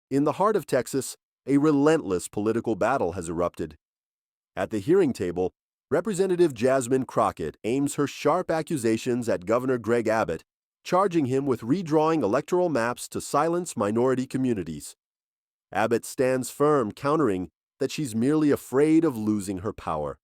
In the heart of Texas, a relentless political battle has erupted. At the hearing table, Representative Jasmine Crockett aims her sharp accusations at Governor Greg Abbott, charging him with redrawing electoral maps to silence minority communities. Abbott stands firm, countering that she's merely afraid of losing her power.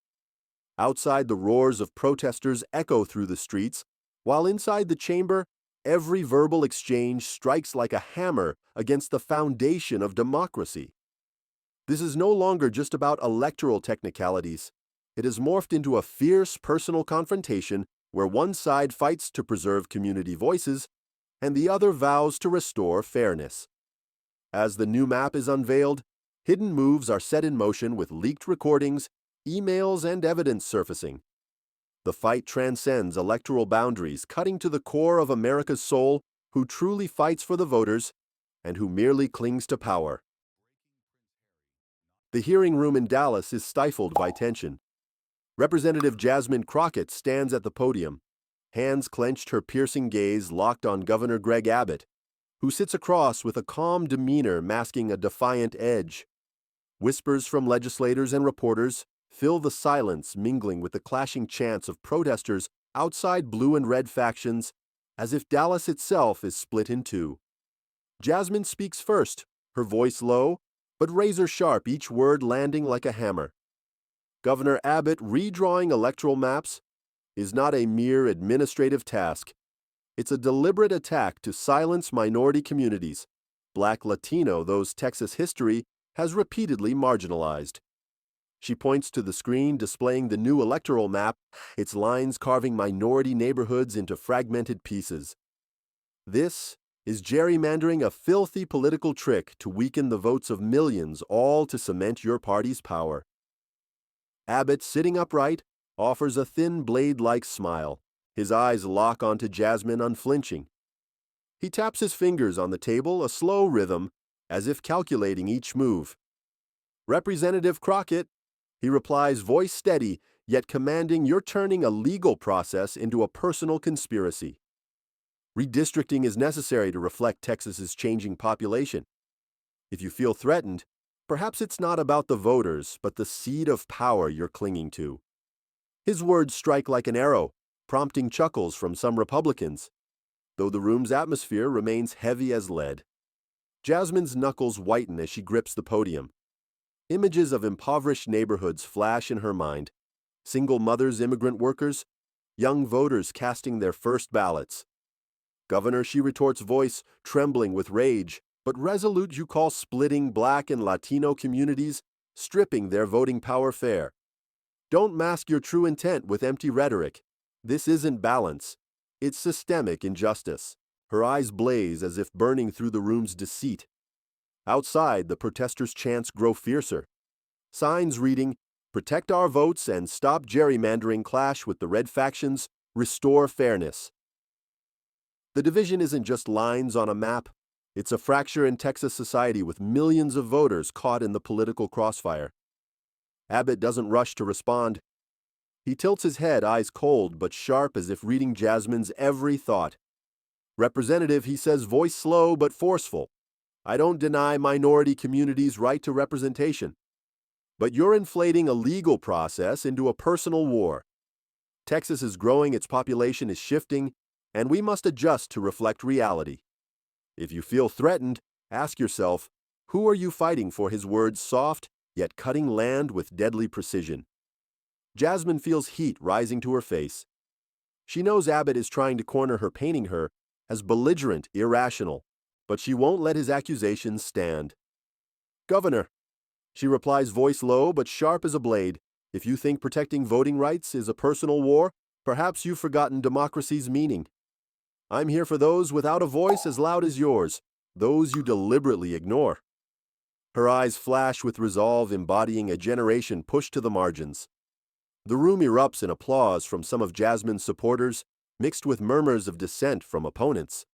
Outside, the roars of protesters echo through the streets, while inside the chamber, every verbal exchange strikes like a hammer against the foundation of democracy. This is no longer just about electoral technicalities. It has morphed into a fierce personal confrontation where one side fights to preserve community voices and the other vows to restore fairness. As the new map is unveiled, hidden moves are set in motion with leaked recordings, emails, and evidence surfacing. The fight transcends electoral boundaries, cutting to the core of America's soul, who truly fights for the voters and who merely clings to power. The hearing room in Dallas is stifled by tension. Representative Jasmine Crockett stands at the podium, hands clenched, her piercing gaze locked on Governor Greg Abbott, who sits across with a calm demeanor masking a defiant edge. Whispers from legislators and reporters fill the silence, mingling with the clashing chants of protesters outside blue and red factions, as if Dallas itself is split in two. Jasmine speaks first, her voice low, but razor-sharp, each word landing like a hammer. Governor Abbott redrawing electoral maps is not a mere administrative task. It's a deliberate attack to silence minority communities, Black, Latino, those Texas history has repeatedly marginalized. She points to the screen displaying the new electoral map, its lines carving minority neighborhoods into fragmented pieces. This is gerrymandering, a filthy political trick to weaken the votes of millions, all to cement your party's power. Abbott, sitting upright, offers a thin blade-like smile. His eyes lock onto Jasmine, unflinching. He taps his fingers on the table, a slow rhythm, as if calculating each move. Representative Crockett, he replies, voice steady, yet commanding, you're turning a legal process into a personal conspiracy. Redistricting is necessary to reflect Texas's changing population. If you feel threatened, perhaps it's not about the voters, but the seed of power you're clinging to. His words strike like an arrow, prompting chuckles from some Republicans, though the room's atmosphere remains heavy as lead. Jasmine's knuckles whiten as she grips the podium. Images of impoverished neighborhoods flash in her mind. Single mothers, immigrant workers, young voters casting their first ballots. Governor, she retorts, voice trembling with rage, but resolute, you call splitting Black and Latino communities, stripping their voting power fair. Don't mask your true intent with empty rhetoric. This isn't balance. It's systemic injustice. Her eyes blaze as if burning through the room's deceit. Outside, the protesters' chants grow fiercer. Signs reading, "Protect our votes and stop gerrymandering" clash with the red factions, "Restore fairness." The division isn't just lines on a map. It's a fracture in Texas society with millions of voters caught in the political crossfire. Abbott doesn't rush to respond. He tilts his head, eyes cold but sharp as if reading Jasmine's every thought. Representative, he says, voice slow but forceful, I don't deny minority communities' right to representation. But you're inflating a legal process into a personal war. Texas is growing, its population is shifting, and we must adjust to reflect reality. If you feel threatened, ask yourself, who are you fighting for? His words soft, yet cutting land with deadly precision. Jasmine feels heat rising to her face. She knows Abbott is trying to corner her, painting her as belligerent, irrational, but she won't let his accusations stand. Governor, she replies, voice low but sharp as a blade, if you think protecting voting rights is a personal war, perhaps you've forgotten democracy's meaning. I'm here for those without a voice as loud as yours, those you deliberately ignore. Her eyes flash with resolve, embodying a generation pushed to the margins. The room erupts in applause from some of Jasmine's supporters, mixed with murmurs of dissent from opponents.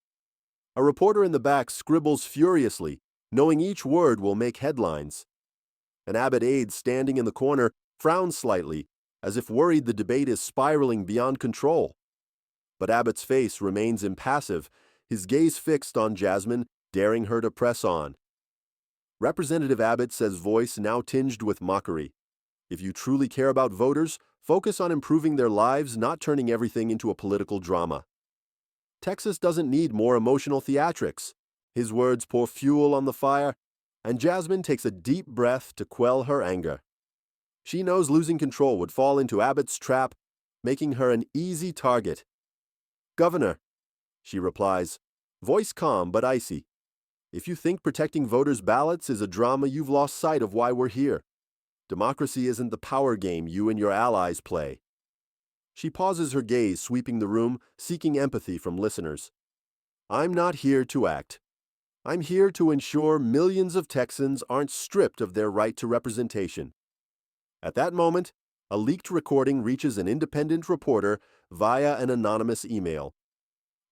A reporter in the back scribbles furiously, knowing each word will make headlines. An Abbott aide standing in the corner frowns slightly, as if worried the debate is spiraling beyond control. But Abbott's face remains impassive, his gaze fixed on Jasmine, daring her to press on. Representative Abbott says, voice now tinged with mockery. If you truly care about voters, focus on improving their lives, not turning everything into a political drama. Texas doesn't need more emotional theatrics. His words pour fuel on the fire, and Jasmine takes a deep breath to quell her anger. She knows losing control would fall into Abbott's trap, making her an easy target. Governor, she replies, voice calm but icy. If you think protecting voters' ballots is a drama, you've lost sight of why we're here. Democracy isn't the power game you and your allies play. She pauses, her gaze sweeping the room, seeking empathy from listeners. I'm not here to act. I'm here to ensure millions of Texans aren't stripped of their right to representation. At that moment, a leaked recording reaches an independent reporter via an anonymous email.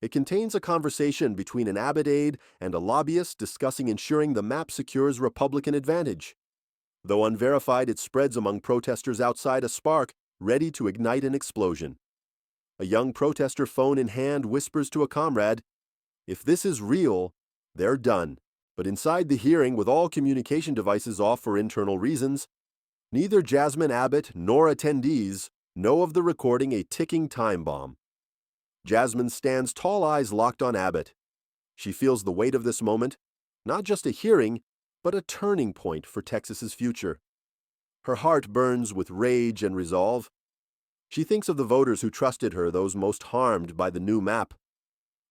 It contains a conversation between an Abbott aide and a lobbyist discussing ensuring the map secures Republican advantage. Though unverified, it spreads among protesters outside, a spark ready to ignite an explosion. A young protester, phone in hand, whispers to a comrade, if this is real, they're done. But inside the hearing, with all communication devices off for internal reasons, neither Jasmine Abbott nor attendees know of the recording, a ticking time bomb. Jasmine stands, tall eyes locked on Abbott. She feels the weight of this moment, not just a hearing, but a turning point for Texas's future. Her heart burns with rage and resolve. She thinks of the voters who trusted her, those most harmed by the new map.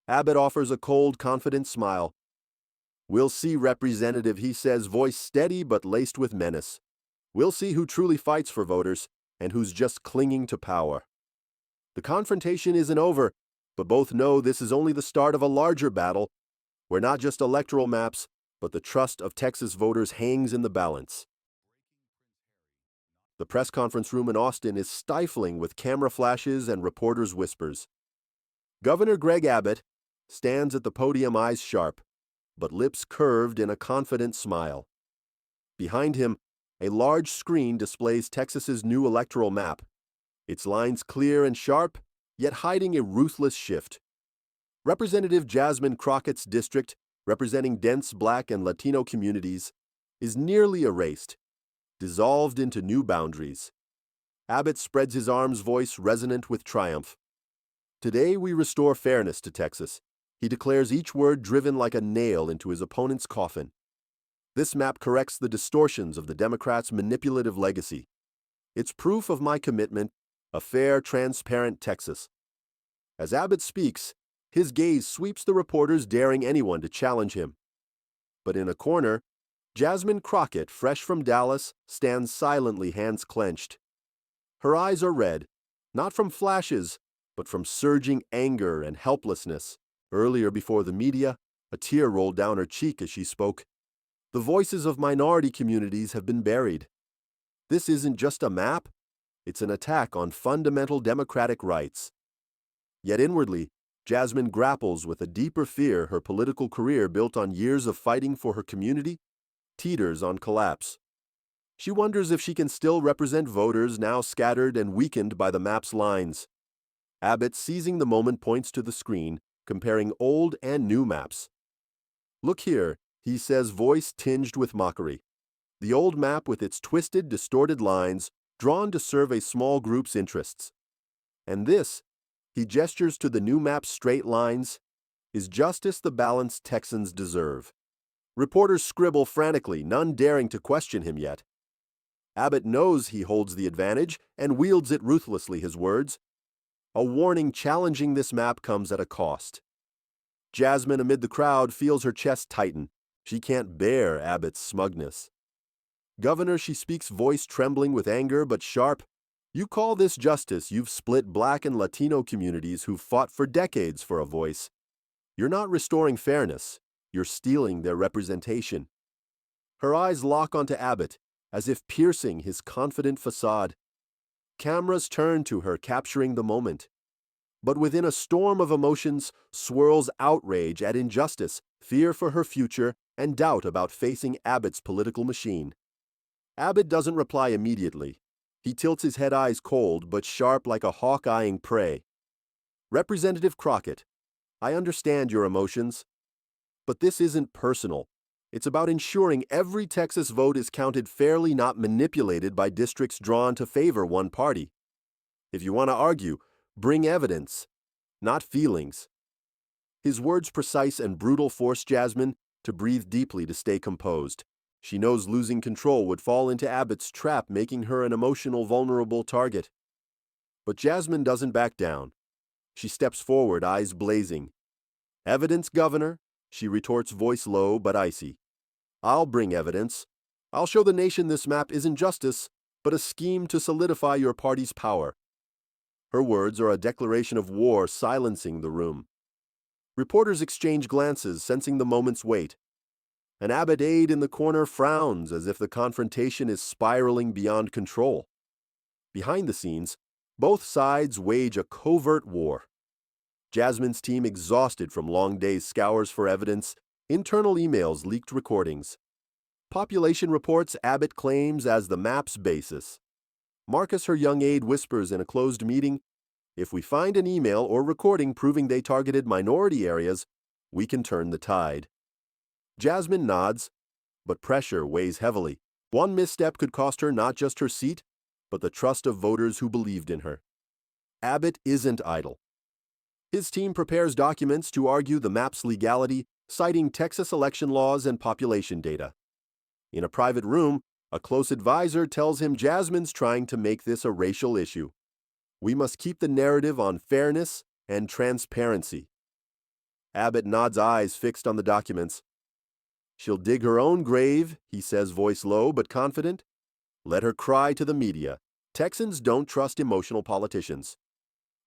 Abbott offers a cold, confident smile. We'll see, Representative, he says, voice steady but laced with menace. We'll see who truly fights for voters and who's just clinging to power. The confrontation isn't over, but both know this is only the start of a larger battle where not just electoral maps, but the trust of Texas voters hangs in the balance. The press conference room in Austin is stifling with camera flashes and reporters' whispers. Governor Greg Abbott stands at the podium, eyes sharp, but lips curved in a confident smile. Behind him, a large screen displays Texas's new electoral map, its lines clear and sharp, yet hiding a ruthless shift. Representative Jasmine Crockett's district, representing dense Black and Latino communities, is nearly erased, dissolved into new boundaries. Abbott spreads his arms, voice resonant with triumph. Today we restore fairness to Texas, he declares, each word driven like a nail into his opponent's coffin. This map corrects the distortions of the Democrats' manipulative legacy. It's proof of my commitment, a fair, transparent Texas. As Abbott speaks, his gaze sweeps the reporters, daring anyone to challenge him. But in a corner, Jasmine Crockett, fresh from Dallas, stands silently, hands clenched. Her eyes are red, not from flashes, but from surging anger and helplessness. Earlier, before the media, a tear rolled down her cheek as she spoke. The voices of minority communities have been buried. This isn't just a map, it's an attack on fundamental democratic rights. Yet inwardly, Jasmine grapples with a deeper fear. Her political career, built on years of fighting for her community, teeters on collapse. She wonders if she can still represent voters now scattered and weakened by the map's lines. Abbott, seizing the moment, points to the screen, comparing old and new maps. Look here, he says, voice tinged with mockery. The old map with its twisted, distorted lines, drawn to serve a small group's interests. And this, he gestures to the new map's straight lines, is justice the balanced Texans deserve. Reporters scribble frantically, none daring to question him yet. Abbott knows he holds the advantage and wields it ruthlessly, his words. A warning challenging this map comes at a cost. Jasmine, amid the crowd, feels her chest tighten. She can't bear Abbott's smugness. Governor, she speaks, voice trembling with anger but sharp. You call this justice? You've split Black and Latino communities who've fought for decades for a voice. You're not restoring fairness. You're stealing their representation. Her eyes lock onto Abbott, as if piercing his confident facade. Cameras turn to her, capturing the moment. But within a storm of emotions swirls outrage at injustice, fear for her future, and doubt about facing Abbott's political machine. Abbott doesn't reply immediately. He tilts his head, eyes cold but sharp like a hawk eyeing prey. Representative Crockett, I understand your emotions, but this isn't personal. It's about ensuring every Texas vote is counted fairly, not manipulated by districts drawn to favor one party. If you want to argue, bring evidence, not feelings. His words, precise and brutal, forced Jasmine to breathe deeply to stay composed. She knows losing control would fall into Abbott's trap, making her an emotional, vulnerable target. But Jasmine doesn't back down. She steps forward, eyes blazing. "Evidence, Governor," she retorts, voice low but icy. "I'll bring evidence. I'll show the nation this map isn't justice, but a scheme to solidify your party's power." Her words are a declaration of war, silencing the room. Reporters exchange glances, sensing the moment's weight. An Abbott aide in the corner frowns as if the confrontation is spiraling beyond control. Behind the scenes, both sides wage a covert war. Jasmine's team, exhausted from long days, scours for evidence, internal emails, leaked recordings. Population reports Abbott claims as the map's basis. Marcus, her young aide, whispers in a closed meeting, "If we find an email or recording proving they targeted minority areas, we can turn the tide." Jasmine nods, but pressure weighs heavily. One misstep could cost her not just her seat, but the trust of voters who believed in her. Abbott isn't idle. His team prepares documents to argue the map's legality, citing Texas election laws and population data. In a private room, a close advisor tells him Jasmine's trying to make this a racial issue. "We must keep the narrative on fairness and transparency." Abbott nods, eyes fixed on the documents. "She'll dig her own grave," he says, voice low but confident. "Let her cry to the media. Texans don't trust emotional politicians."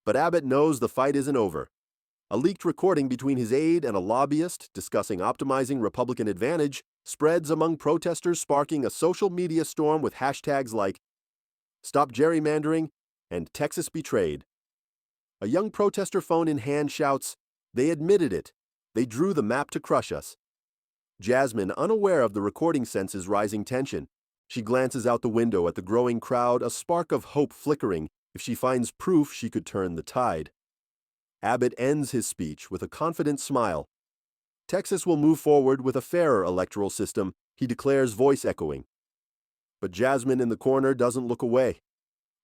But Abbott knows the fight isn't over. A leaked recording between his aide and a lobbyist discussing optimizing Republican advantage spreads among protesters, sparking a social media storm with hashtags like "Stop Gerrymandering" and "Texas Betrayed." A young protester, phone in hand, shouts, "They admitted it. They drew the map to crush us." Jasmine, unaware of the recording, senses rising tension. She glances out the window at the growing crowd, a spark of hope flickering. If she finds proof, she could turn the tide. Abbott ends his speech with a confident smile. "Texas will move forward with a fairer electoral system," he declares, voice echoing. But Jasmine in the corner doesn't look away.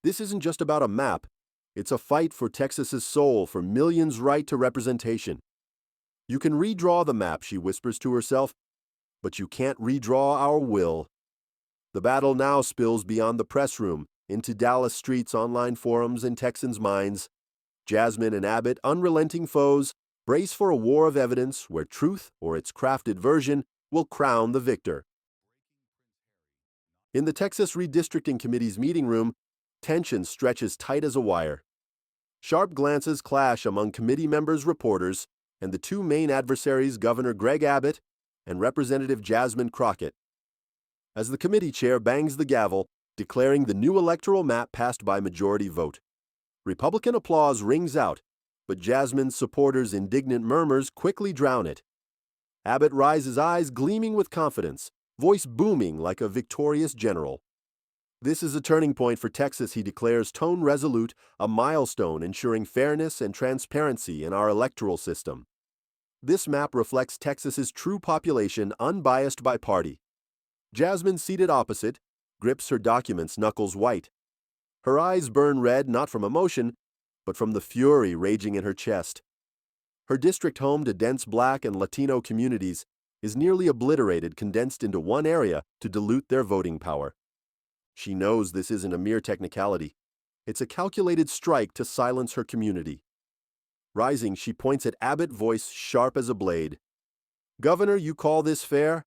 This isn't just about a map. It's a fight for Texas's soul, for millions' right to representation. "You can redraw the map," she whispers to herself, "but you can't redraw our will." The battle now spills beyond the press room, into Dallas streets, online forums, and Texans' minds. Jasmine and Abbott, unrelenting foes, brace for a war of evidence where truth, or its crafted version, will crown the victor. In the Texas Redistricting Committee's meeting room, tension stretches tight as a wire. Sharp glances clash among committee members, reporters, and the two main adversaries, Governor Greg Abbott and Representative Jasmine Crockett. As the committee chair bangs the gavel, declaring the new electoral map passed by majority vote, Republican applause rings out, but Jasmine's supporters' indignant murmurs quickly drown it. Abbott rises, eyes gleaming with confidence, voice booming like a victorious general. "This is a turning point for Texas," he declares, tone resolute, "a milestone ensuring fairness and transparency in our electoral system. This map reflects Texas's true population, unbiased by party." Jasmine, seated opposite, grips her documents, knuckles white. Her eyes burn red, not from emotion, but from the fury raging in her chest. Her district, home to dense Black and Latino communities, is nearly obliterated, condensed into one area to dilute their voting power. She knows this isn't a mere technicality. It's a calculated strike to silence her community. Rising, she points at Abbott, voice sharp as a blade. "Governor, you call this fair?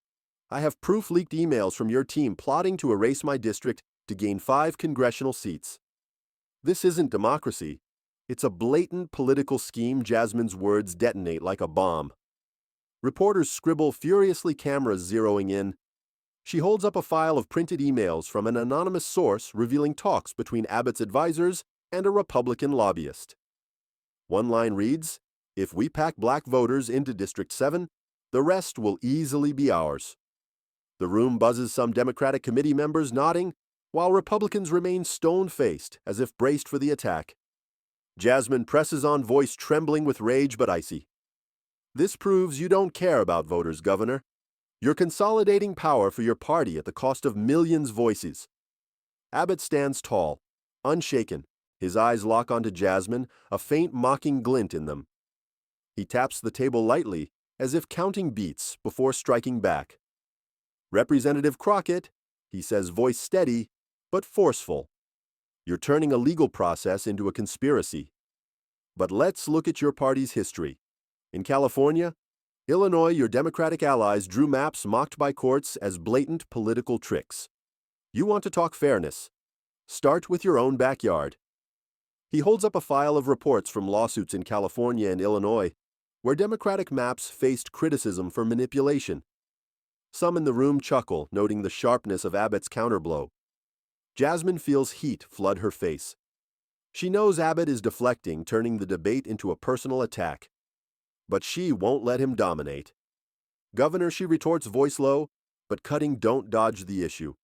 I have proof, leaked emails from your team plotting to erase my district to gain 5 congressional seats. This isn't democracy. It's a blatant political scheme." Jasmine's words detonate like a bomb. Reporters scribble furiously, cameras zeroing in. She holds up a file of printed emails from an anonymous source revealing talks between Abbott's advisors and a Republican lobbyist. One line reads, "If we pack Black voters into District 7, the rest will easily be ours." The room buzzes, some Democratic committee members nodding, while Republicans remain stone-faced, as if braced for the attack. Jasmine presses on, voice trembling with rage but icy. "This proves you don't care about voters, Governor. You're consolidating power for your party at the cost of millions' voices. Abbott stands tall, unshaken. His eyes lock onto Jasmine, a faint mocking glint in them. He taps the table lightly, as if counting beats before striking back. Representative Crockett, he says, voice steady, but forceful. You're turning a legal process into a conspiracy. But let's look at your party's history. In California, Illinois, your Democratic allies drew maps mocked by courts as blatant political tricks. You want to talk fairness? Start with your own backyard. He holds up a file of reports from lawsuits in California and Illinois, where Democratic maps faced criticism for manipulation. Some in the room chuckle, noting the sharpness of Abbott's counterblow. Jasmine feels heat flood her face. She knows Abbott is deflecting, turning the debate into a personal attack. But she won't let him dominate. Governor, she retorts, voice low, but cutting don't dodge the issue.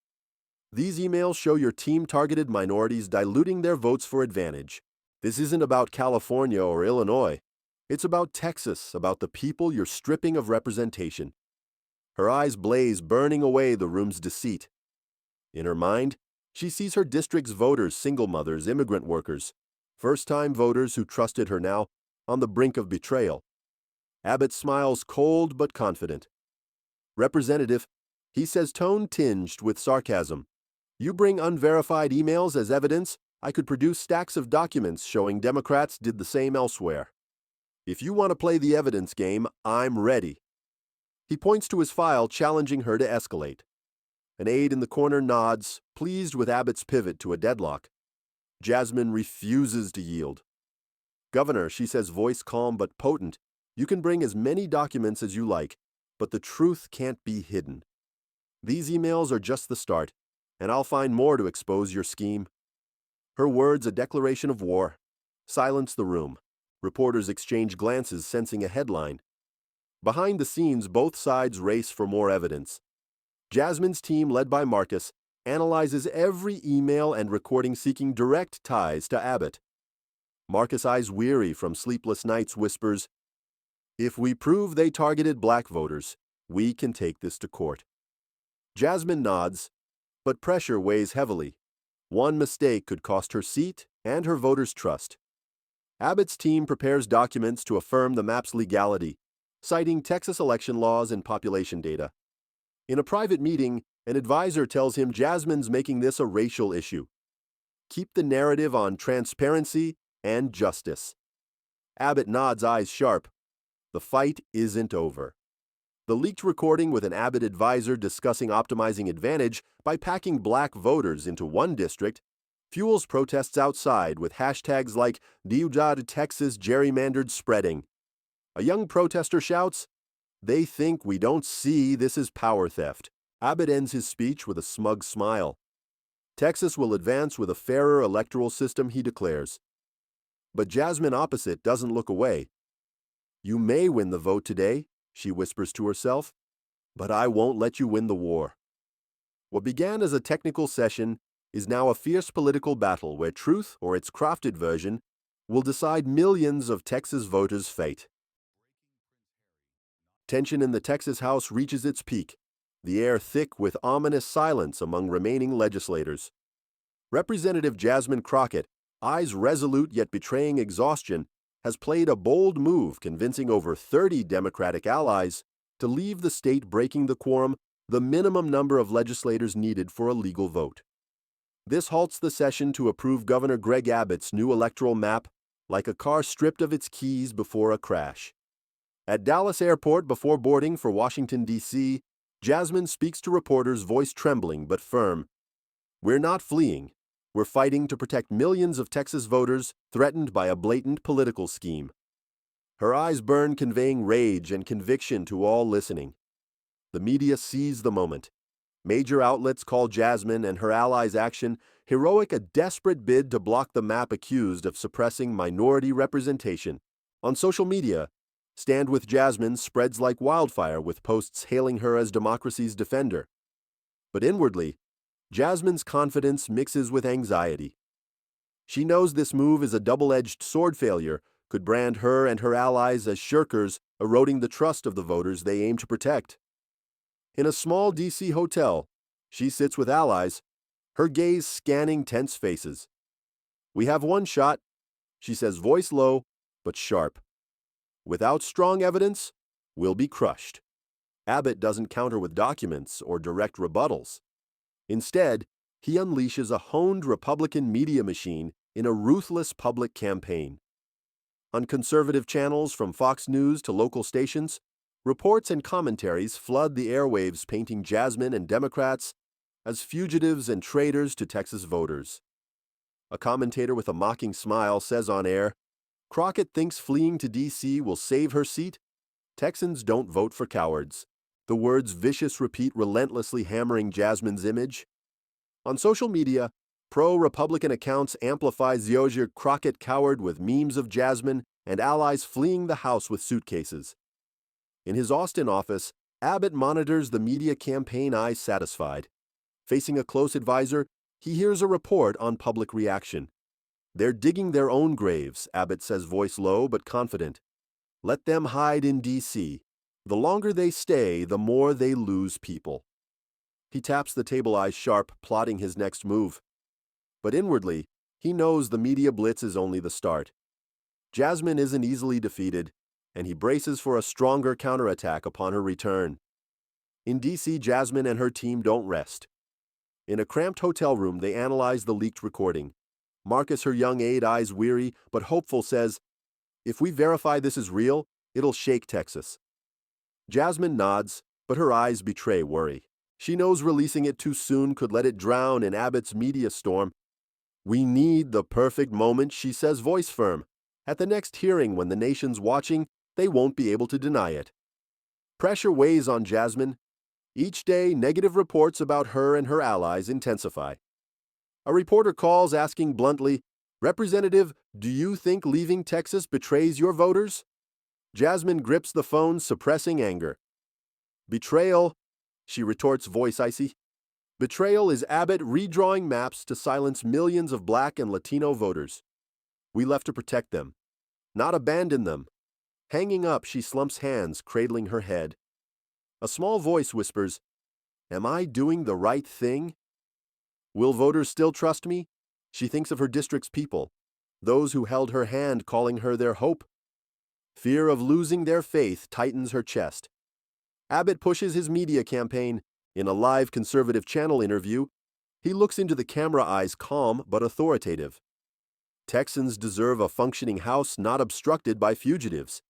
These emails show your team targeted minorities diluting their votes for advantage. This isn't about California or Illinois. It's about Texas, about the people you're stripping of representation. Her eyes blaze, burning away the room's deceit. In her mind, she sees her district's voters, single mothers, immigrant workers, first-time voters who trusted her now on the brink of betrayal. Abbott smiles, cold but confident. Representative, he says, tone tinged with sarcasm. You bring unverified emails as evidence, I could produce stacks of documents showing Democrats did the same elsewhere. If you want to play the evidence game, I'm ready. He points to his file, challenging her to escalate. An aide in the corner nods, pleased with Abbott's pivot to a deadlock. Jasmine refuses to yield. Governor, she says, voice calm but potent, you can bring as many documents as you like, but the truth can't be hidden. These emails are just the start, and I'll find more to expose your scheme. Her words, a declaration of war, silence the room. Reporters exchange glances, sensing a headline. Behind the scenes, both sides race for more evidence. Jasmine's team, led by Marcus, analyzes every email and recording seeking direct ties to Abbott. Marcus, eyes weary from sleepless nights, whispers, if we prove they targeted black voters, we can take this to court. Jasmine nods, but pressure weighs heavily. One mistake could cost her seat and her voters' trust. Abbott's team prepares documents to affirm the map's legality, citing Texas election laws and population data. In a private meeting, an advisor tells him Jasmine's making this a racial issue. Keep the narrative on transparency and justice. Abbott nods, eyes sharp. The fight isn't over. The leaked recording with an Abbott advisor discussing optimizing advantage by packing black voters into one district fuels protests outside with hashtags like Diujad Texas gerrymandered spreading. A young protester shouts, they think we don't see this as power theft. Abbott ends his speech with a smug smile. Texas will advance with a fairer electoral system, he declares. But Jasmine, opposite, doesn't look away. You may win the vote today, she whispers to herself, but I won't let you win the war. What began as a technical session is now a fierce political battle where truth, or its crafted version, will decide millions of Texas voters' fate. Tension in the Texas House reaches its peak, the air thick with ominous silence among remaining legislators. Representative Jasmine Crockett, eyes resolute yet betraying exhaustion, has played a bold move, convincing over 30 Democratic allies to leave the state, breaking the quorum, the minimum number of legislators needed for a legal vote. This halts the session to approve Governor Greg Abbott's new electoral map, like a car stripped of its keys before a crash. At Dallas Airport before boarding for Washington, D.C., Jasmine speaks to reporters, voice trembling but firm. We're not fleeing. We're fighting to protect millions of Texas voters threatened by a blatant political scheme. Her eyes burn, conveying rage and conviction to all listening. The media seize the moment. Major outlets call Jasmine and her allies' action heroic, a desperate bid to block the map accused of suppressing minority representation. On social media, Stand with Jasmine spreads like wildfire with posts hailing her as democracy's defender. But inwardly, Jasmine's confidence mixes with anxiety. She knows this move is a double-edged sword failure, could brand her and her allies as shirkers, eroding the trust of the voters they aim to protect. In a small D.C. hotel, she sits with allies, her gaze scanning tense faces. "We have one shot," she says, voice low but sharp. "Without strong evidence, we'll be crushed." Abbott doesn't counter with documents or direct rebuttals. Instead, he unleashes a honed Republican media machine in a ruthless public campaign. On conservative channels from Fox News to local stations, reports and commentaries flood the airwaves painting Jasmine and Democrats as fugitives and traitors to Texas voters. A commentator with a mocking smile says on air, "Crockett thinks fleeing to D.C. will save her seat? Texans don't vote for cowards." The word's vicious repeat relentlessly hammering Jasmine's image. On social media, pro-Republican accounts amplify Ziozier Crockett coward with memes of Jasmine and allies fleeing the House with suitcases. In his Austin office, Abbott monitors the media campaign, eyes satisfied. Facing a close advisor, he hears a report on public reaction. "They're digging their own graves," Abbott says, voice low but confident. "Let them hide in D.C. The longer they stay, the more they lose people." He taps the table, eyes sharp, plotting his next move. But inwardly, he knows the media blitz is only the start. Jasmine isn't easily defeated, and he braces for a stronger counterattack upon her return. In D.C., Jasmine and her team don't rest. In a cramped hotel room, they analyze the leaked recording. Marcus, her young aide, eyes weary but hopeful, says, "If we verify this is real, it'll shake Texas." Jasmine nods, but her eyes betray worry. She knows releasing it too soon could let it drown in Abbott's media storm. "We need the perfect moment," she says, voice firm. "At the next hearing, when the nation's watching, they won't be able to deny it." Pressure weighs on Jasmine. Each day, negative reports about her and her allies intensify. A reporter calls, asking bluntly, "Representative, do you think leaving Texas betrays your voters?" Jasmine grips the phone, suppressing anger. "Betrayal," she retorts, voice icy. "Betrayal is Abbott redrawing maps to silence millions of Black and Latino voters. We left to protect them, not abandon them." Hanging up, she slumps hands, cradling her head. A small voice whispers, "Am I doing the right thing? Will voters still trust me?" She thinks of her district's people, those who held her hand, calling her their hope. Fear of losing their faith tightens her chest. Abbott pushes his media campaign. In a live conservative channel interview, he looks into the camera, eyes calm but authoritative. Texans deserve a functioning House not obstructed by fugitives.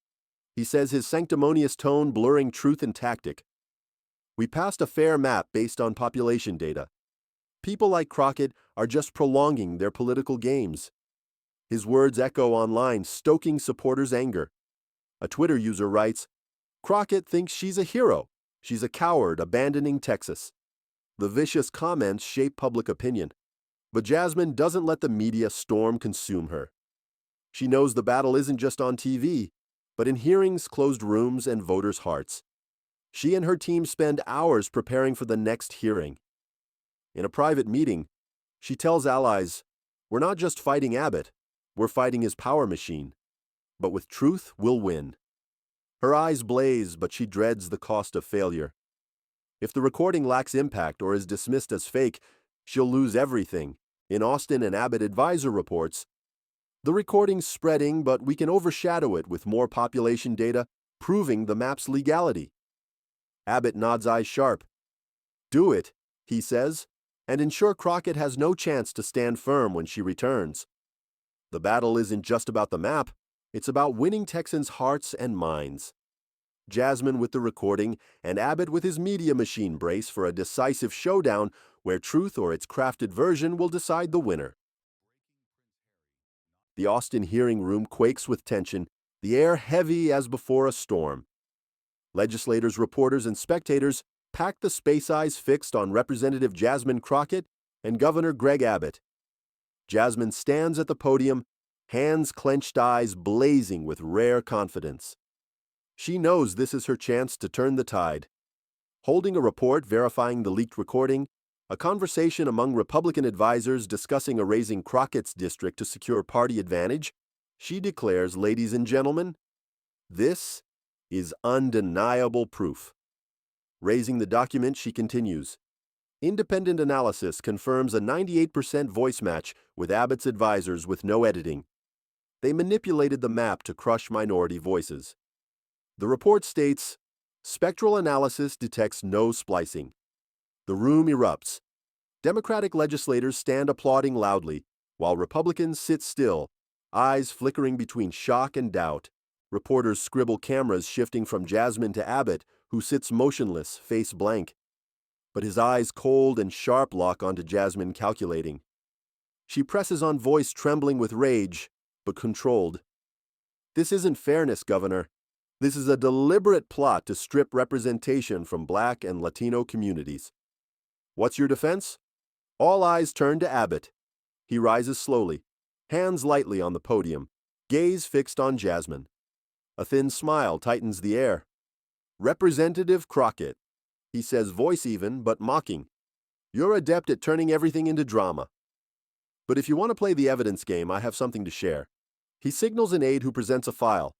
He says, his sanctimonious tone blurring truth and tactic. "We passed a fair map based on population data. People like Crockett are just prolonging their political games." His words echo online, stoking supporters' anger. A Twitter user writes, "Crockett thinks she's a hero. She's a coward abandoning Texas." The vicious comments shape public opinion. But Jasmine doesn't let the media storm consume her. She knows the battle isn't just on TV, but in hearings, closed rooms, and voters' hearts. She and her team spend hours preparing for the next hearing. In a private meeting, she tells allies, "We're not just fighting Abbott, we're fighting his power machine. But with truth, we'll win." Her eyes blaze, but she dreads the cost of failure. If the recording lacks impact or is dismissed as fake, she'll lose everything. In Austin and Abbott advisor reports, "The recording's spreading, but we can overshadow it with more population data, proving the map's legality." Abbott nods, eyes sharp. "Do it," he says, "and ensure Crockett has no chance to stand firm when she returns." The battle isn't just about the map, it's about winning Texans' hearts and minds. Jasmine with the recording, and Abbott with his media machine brace for a decisive showdown where truth or its crafted version will decide the winner. The Austin hearing room quakes with tension, the air heavy as before a storm. Legislators, reporters, and spectators pack the space, eyes fixed on Representative Jasmine Crockett and Governor Greg Abbott. Jasmine stands at the podium, hands clenched, eyes blazing with rare confidence. She knows this is her chance to turn the tide. Holding a report verifying the leaked recording, a conversation among Republican advisors discussing erasing Crockett's district to secure party advantage, she declares, "Ladies and gentlemen, this is undeniable proof. Raising the document, she continues. Independent analysis confirms a 98% voice match with Abbott's advisors with no editing. They manipulated the map to crush minority voices. The report states, spectral analysis detects no splicing. The room erupts. Democratic legislators stand applauding loudly, while Republicans sit still, eyes flickering between shock and doubt. Reporters scribble cameras shifting from Jasmine to Abbott, who sits motionless, face blank. But his eyes cold and sharp lock onto Jasmine, calculating. She presses on, voice trembling with rage, but controlled. This isn't fairness, Governor. This is a deliberate plot to strip representation from Black and Latino communities. What's your defense? All eyes turn to Abbott. He rises slowly, hands lightly on the podium, gaze fixed on Jasmine. A thin smile tightens the air. Representative Crockett, he says, voice even, but mocking. You're adept at turning everything into drama. But if you want to play the evidence game, I have something to share. He signals an aide who presents a file.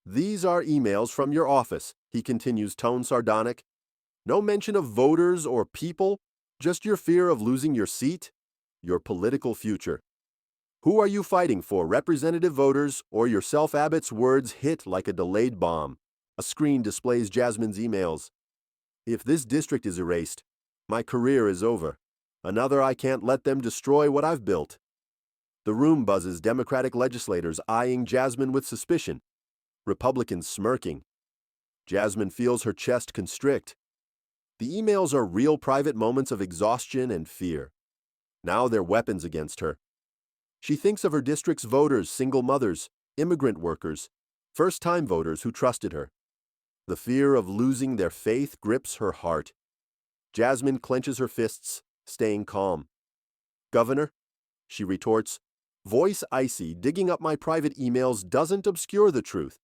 These are emails from your office, he continues, tone sardonic. No mention of voters or people, just your fear of losing your seat, your political future. Who are you fighting for, representative voters or yourself? Abbott's words hit like a delayed bomb. A screen displays Jasmine's emails. If this district is erased, my career is over. Another, I can't let them destroy what I've built. The room buzzes, Democratic legislators eyeing Jasmine with suspicion. Republicans smirking. Jasmine feels her chest constrict. The emails are real private moments of exhaustion and fear. Now they're weapons against her. She thinks of her district's voters, single mothers, immigrant workers, first-time voters who trusted her. The fear of losing their faith grips her heart. Jasmine clenches her fists, staying calm. Governor, she retorts, voice icy, digging up my private emails doesn't obscure the truth.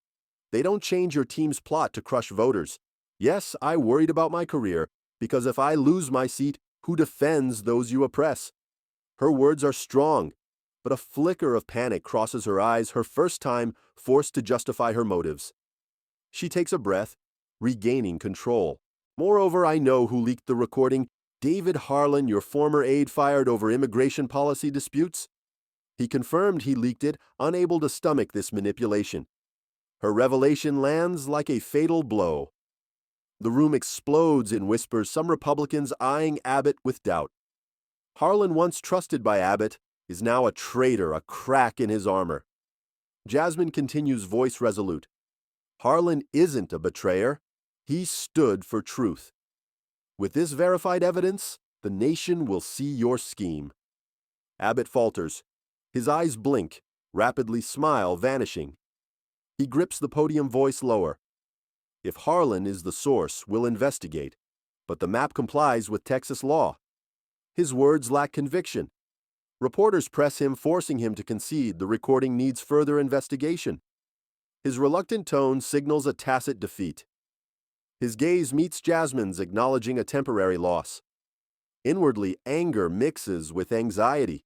They don't change your team's plot to crush voters. Yes, I worried about my career, because if I lose my seat, who defends those you oppress? Her words are strong, but a flicker of panic crosses her eyes, her first time forced to justify her motives. She takes a breath, regaining control. Moreover, I know who leaked the recording. David Harlan, your former aide, fired over immigration policy disputes. He confirmed he leaked it, unable to stomach this manipulation. Her revelation lands like a fatal blow. The room explodes in whispers, some Republicans eyeing Abbott with doubt. Harlan, once trusted by Abbott, is now a traitor, a crack in his armor. Jasmine continues, voice resolute. Harlan isn't a betrayer. He stood for truth. With this verified evidence, the nation will see your scheme. Abbott falters. His eyes blink, rapidly, smile vanishing. He grips the podium, voice lower. If Harlan is the source, we'll investigate, but the map complies with Texas law. His words lack conviction. Reporters press him, forcing him to concede the recording needs further investigation. His reluctant tone signals a tacit defeat. His gaze meets Jasmine's, acknowledging a temporary loss. Inwardly, anger mixes with anxiety.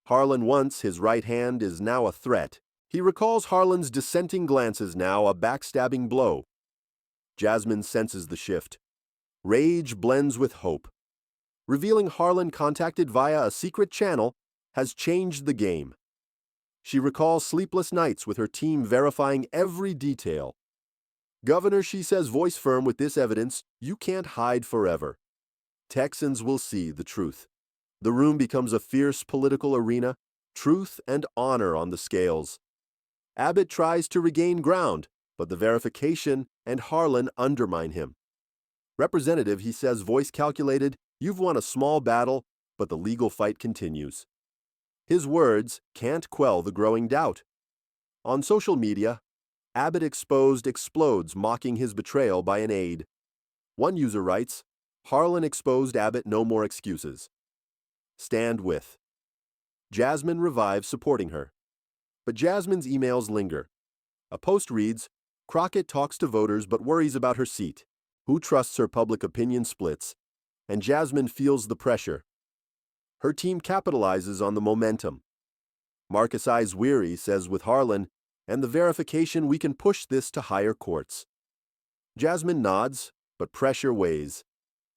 Harlan, once his right hand, is now a threat. He recalls Harlan's dissenting glances, now a backstabbing blow. Jasmine senses the shift. Rage blends with hope. Revealing Harlan, contacted via a secret channel, has changed the game. She recalls sleepless nights with her team verifying every detail. Governor, she says, voice firm, with this evidence, you can't hide forever. Texans will see the truth. The room becomes a fierce political arena, truth and honor on the scales. Abbott tries to regain ground, but the verification and Harlan undermine him. Representative, he says, voice calculated, you've won a small battle, but the legal fight continues. His words can't quell the growing doubt. On social media, Abbott exposed explodes, mocking his betrayal by an aide. One user writes, Harlan exposed Abbott, no more excuses. Stand with. Jasmine revives, supporting her. But Jasmine's emails linger. A post reads, Crockett talks to voters but worries about her seat. Who trusts her? Public opinion splits, and Jasmine feels the pressure. Her team capitalizes on the momentum. Marcus Eyes Weary says with Harlan, and the verification, we can push this to higher courts. Jasmine nods, But pressure weighs.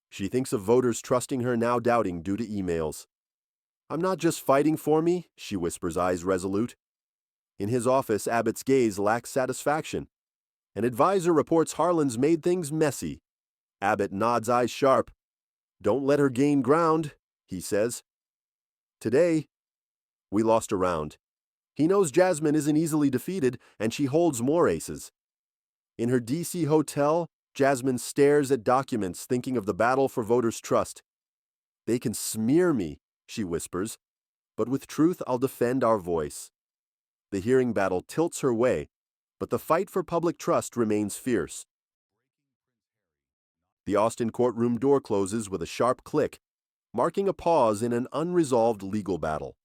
She thinks of voters trusting her, now doubting due to emails. "I'm not just fighting for me," she whispers, eyes resolute. In his office, Abbott's gaze lacks satisfaction. An advisor reports Harlan's made things messy. Abbott nods, eyes sharp. "Don't let her gain ground," he says. Today, we lost a round. He knows Jasmine isn't easily defeated, and she holds more aces. In her D.C. hotel, Jasmine stares at documents, thinking of the battle for voters' trust. "They can smear me," she whispers, "but with truth I'll defend our voice." The hearing battle tilts her way, but the fight for public trust remains fierce. The Austin courtroom door closes with a sharp click, marking a pause in an unresolved legal battle.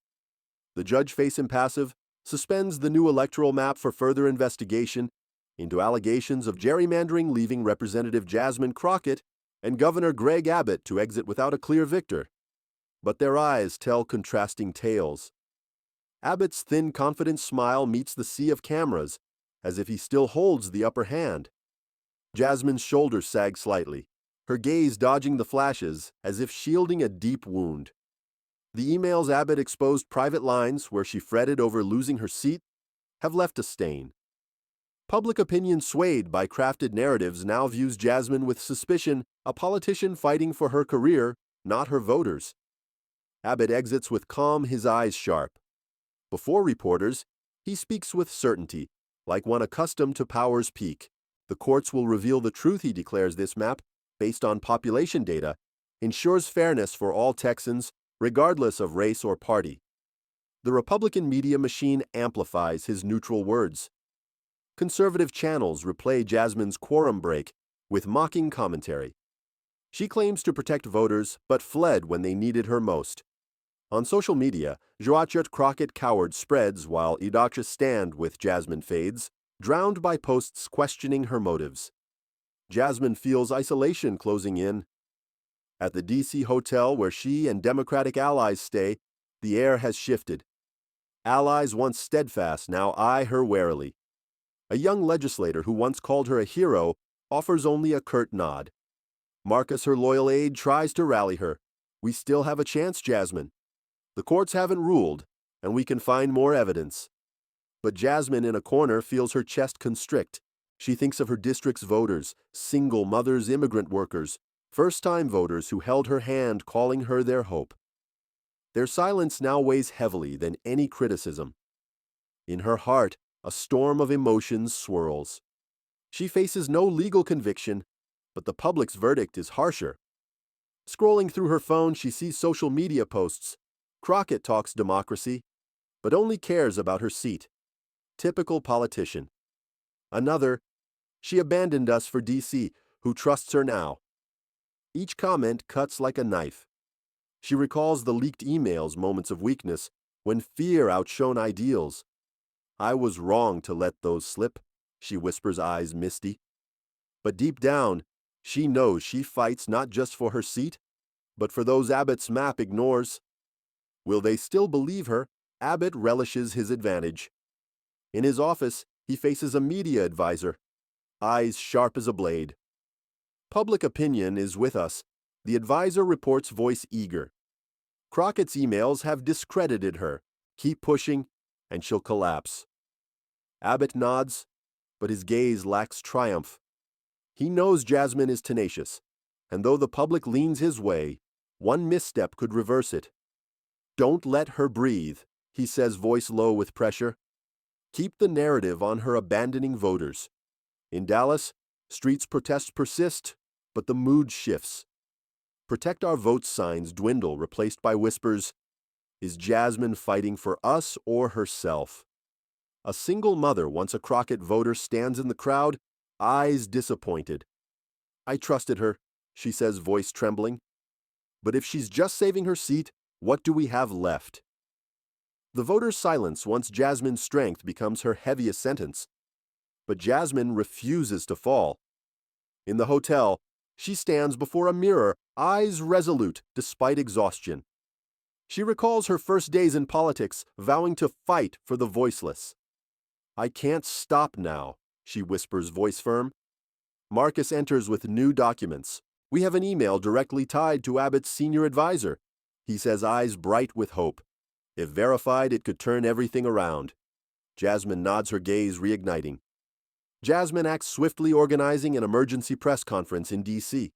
The judge, face impassive, suspends the new electoral map for further investigation into allegations of gerrymandering, leaving Representative Jasmine Crockett and Governor Greg Abbott to exit without a clear victor. But their eyes tell contrasting tales. Abbott's thin, confident smile meets the sea of cameras, as if he still holds the upper hand. Jasmine's shoulders sag slightly, her gaze dodging the flashes as if shielding a deep wound. The emails Abbott exposed private lines where she fretted over losing her seat have left a stain. Public opinion, swayed by crafted narratives, now views Jasmine with suspicion, a politician fighting for her career, not her voters. Abbott exits with calm, his eyes sharp. Before reporters, he speaks with certainty, like one accustomed to power's peak. "The courts will reveal the truth," he declares. "This map, based on population data, ensures fairness for all Texans, regardless of race or party." The Republican media machine amplifies his neutral words. Conservative channels replay Jasmine's quorum break with mocking commentary. She claims to protect voters, but fled when they needed her most. On social media, Joachim Crockett coward spreads while Idach's stand with Jasmine fades, drowned by posts questioning her motives. Jasmine feels isolation closing in. At the D.C. hotel where she and Democratic allies stay, the air has shifted. Allies once steadfast now eye her warily. A young legislator who once called her a hero offers only a curt nod. Marcus, her loyal aide, tries to rally her. "We still have a chance, Jasmine. The courts haven't ruled, and we can find more evidence." But Jasmine, in a corner, feels her chest constrict. She thinks of her district's voters, single mothers, immigrant workers, first-time voters who held her hand, calling her their hope. Their silence now weighs heavily than any criticism. In her heart, a storm of emotions swirls. She faces no legal conviction, but the public's verdict is harsher. Scrolling through her phone, she sees social media posts. Crockett talks democracy, but only cares about her seat. Typical politician. Another, "She abandoned us for D.C., who trusts her now?" Each comment cuts like a knife. She recalls the leaked emails, moments of weakness, when fear outshone ideals. "I was wrong to let those slip," she whispers, eyes misty. But deep down, she knows she fights not just for her seat, but for those Abbott's map ignores. Will they still believe her? Abbott relishes his advantage. In his office, he faces a media advisor, eyes sharp as a blade. Public opinion is with us. The advisor reports, voice eager. Crockett's emails have discredited her. Keep pushing, and she'll collapse. Abbott nods, but his gaze lacks triumph. He knows Jasmine is tenacious, and though the public leans his way, one misstep could reverse it. "Don't let her breathe," he says, voice low with pressure. "Keep the narrative on her abandoning voters." In Dallas, streets protests persist, but the mood shifts. "Protect our votes" signs dwindle, replaced by whispers, "Is Jasmine fighting for us or herself?" A single mother, once a Crockett voter, stands in the crowd, eyes disappointed. "I trusted her," she says, voice trembling. "But if she's just saving her seat, what do we have left?" The voter's silence once Jasmine's strength becomes her heaviest sentence. But Jasmine refuses to fall. In the hotel, she stands before a mirror, eyes resolute despite exhaustion. She recalls her first days in politics, vowing to fight for the voiceless. "I can't stop now," she whispers, voice firm. Marcus enters with new documents. We have an email directly tied to Abbott's senior advisor. He says, eyes bright with hope. If verified, it could turn everything around. Jasmine nods, her gaze reigniting. Jasmine acts swiftly, organizing an emergency press conference in D.C.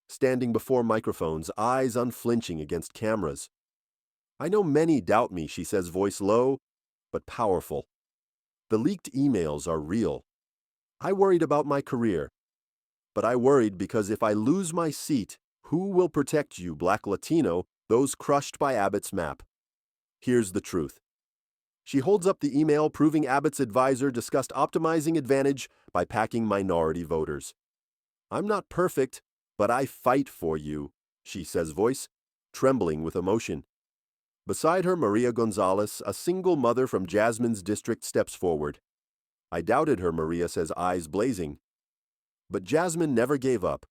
Standing before microphones, eyes unflinching against cameras. I know many doubt me, she says, voice low, but powerful. The leaked emails are real. I worried about my career. But I worried because if I lose my seat, who will protect you, Black Latino, those crushed by Abbott's map? Here's the truth. She holds up the email proving Abbott's advisor discussed optimizing advantage by packing minority voters. I'm not perfect, but I fight for you, she says, voice trembling with emotion. Beside her, Maria Gonzalez, a single mother from Jasmine's district, steps forward. I doubted her, Maria says, eyes blazing. But Jasmine never gave up.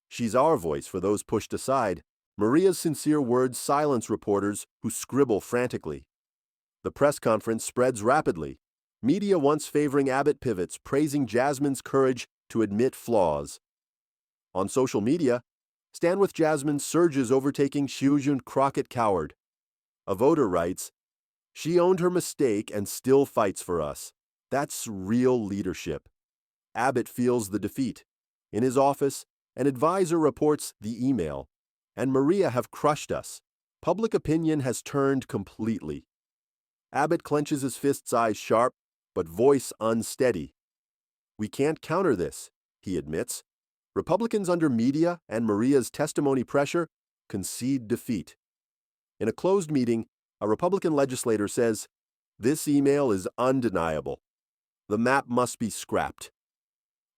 She's our voice for those pushed aside. Maria's sincere words silence reporters who scribble frantically. The press conference spreads rapidly. Media once favoring Abbott pivots, praising Jasmine's courage to admit flaws. On social media, Stand With Jasmine surges, overtaking Shujun Crockett coward. A voter writes, "She owned her mistake and still fights for us." That's real leadership. Abbott feels the defeat. In his office, an advisor reports the email. And Maria have crushed us. Public opinion has turned completely. Abbott clenches his fists, eyes sharp, but voice unsteady. We can't counter this, he admits. Republicans under media and Maria's testimony pressure concede defeat. In a closed meeting, a Republican legislator says, "This email is undeniable. The map must be scrapped."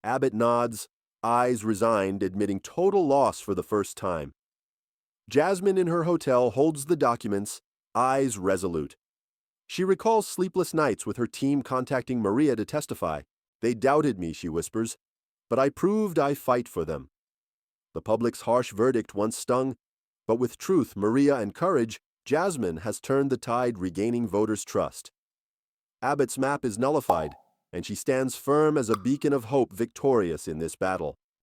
Abbott nods, eyes resigned, admitting total loss for the first time. Jasmine in her hotel holds the documents, eyes resolute. She recalls sleepless nights with her team contacting Maria to testify. They doubted me, she whispers, but I proved I fight for them. The public's harsh verdict once stung, but with truth, Maria, and courage, Jasmine has turned the tide, regaining voters' trust. Abbott's map is nullified, and she stands firm as a beacon of hope, victorious in this battle.